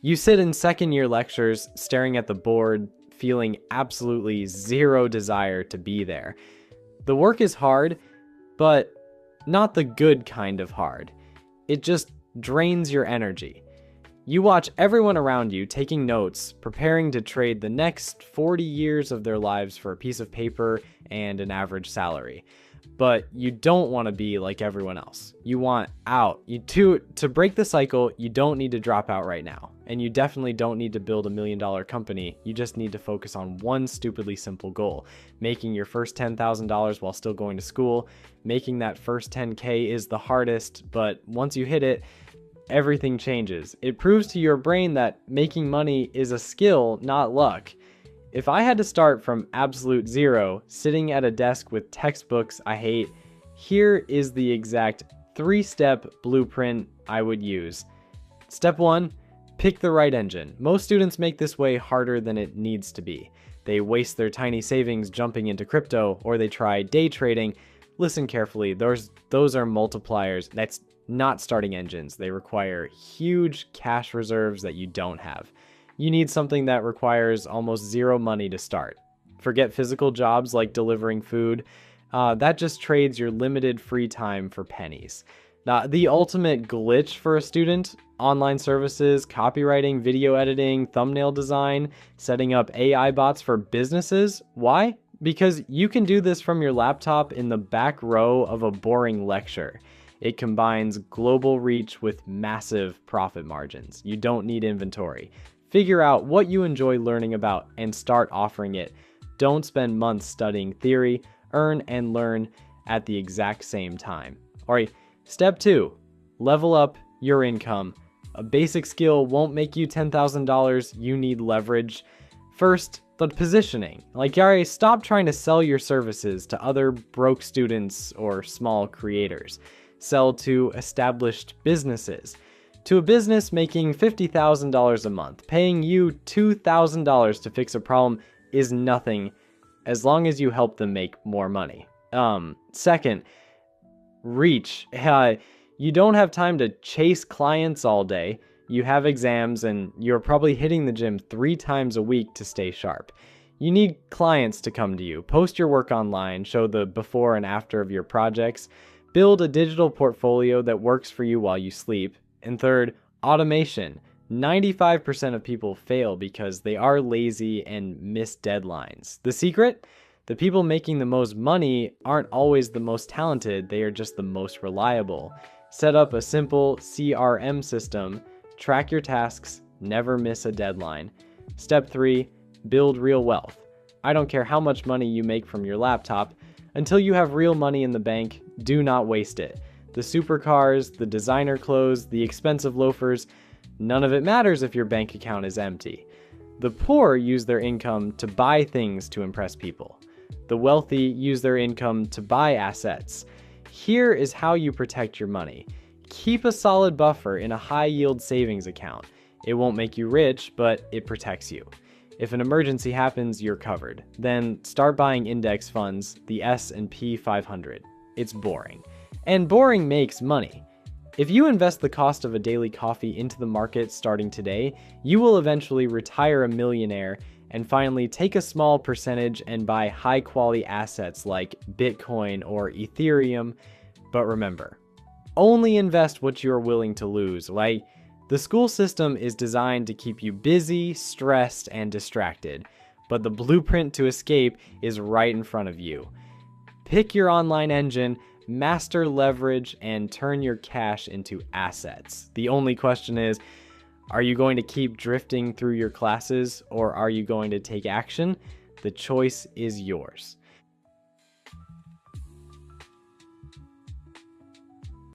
You sit in second year lectures, staring at the board, feeling absolutely zero desire to be there. The work is hard, but not the good kind of hard. It just drains your energy. You watch everyone around you taking notes, preparing to trade the next 40 years of their lives for a piece of paper and an average salary. But you don't want to be like everyone else. You want out. To break the cycle, you don't need to drop out right now. And you definitely don't need to build $1 million company. You just need to focus on one stupidly simple goal. Making your first $10,000 while still going to school. Making that first 10K is the hardest, but once you hit it, everything changes. It proves to your brain that making money is a skill, not luck. If I had to start from absolute zero, sitting at a desk with textbooks I hate, here is the exact 3-step blueprint I would use. Step 1, pick the right engine. Most students make this way harder than it needs to be. They waste their tiny savings jumping into crypto, or they try day trading. Listen carefully, those are multipliers. That's not starting engines. They require huge cash reserves that you don't have. You need something that requires almost zero money to start. Forget physical jobs like delivering food. That just trades your limited free time for pennies. Now, the ultimate glitch for a student: online services, copywriting, video editing, thumbnail design, setting up AI bots for businesses. Why? Because you can do this from your laptop in the back row of a boring lecture. It combines global reach with massive profit margins. You don't need inventory. Figure out what you enjoy learning about and start offering it. Don't spend months studying theory. Earn and learn at the exact same time. Alright, step 2, level up your income. A basic skill won't make you $10,000. You need leverage. First, the positioning. Stop trying to sell your services to other broke students or small creators. Sell to established businesses. To a business making $50,000 a month, paying you $2,000 to fix a problem is nothing as long as you help them make more money. Second, reach. You don't have time to chase clients all day. You have exams and you're probably hitting the gym 3 times a week to stay sharp. You need clients to come to you. Post your work online, show the before and after of your projects. Build a digital portfolio that works for you while you sleep. And third, automation. 95% of people fail because they are lazy and miss deadlines. The secret? The people making the most money aren't always the most talented, they are just the most reliable. Set up a simple CRM system, track your tasks, never miss a deadline. Step 3, build real wealth. I don't care how much money you make from your laptop, until you have real money in the bank, do not waste it. The supercars, the designer clothes, the expensive loafers, none of it matters if your bank account is empty. The poor use their income to buy things to impress people. The wealthy use their income to buy assets. Here is how you protect your money. Keep a solid buffer in a high-yield savings account. It won't make you rich, but it protects you. If an emergency happens, you're covered. Then start buying index funds, the S&P 500. It's boring. And boring makes money. If you invest the cost of a daily coffee into the market starting today, you will eventually retire a millionaire and finally take a small percentage and buy high-quality assets like Bitcoin or Ethereum. But remember, only invest what you're willing to lose. The school system is designed to keep you busy, stressed, and distracted, but the blueprint to escape is right in front of you. Pick your online engine, master leverage, and turn your cash into assets. The only question is, are you going to keep drifting through your classes, or are you going to take action? The choice is yours.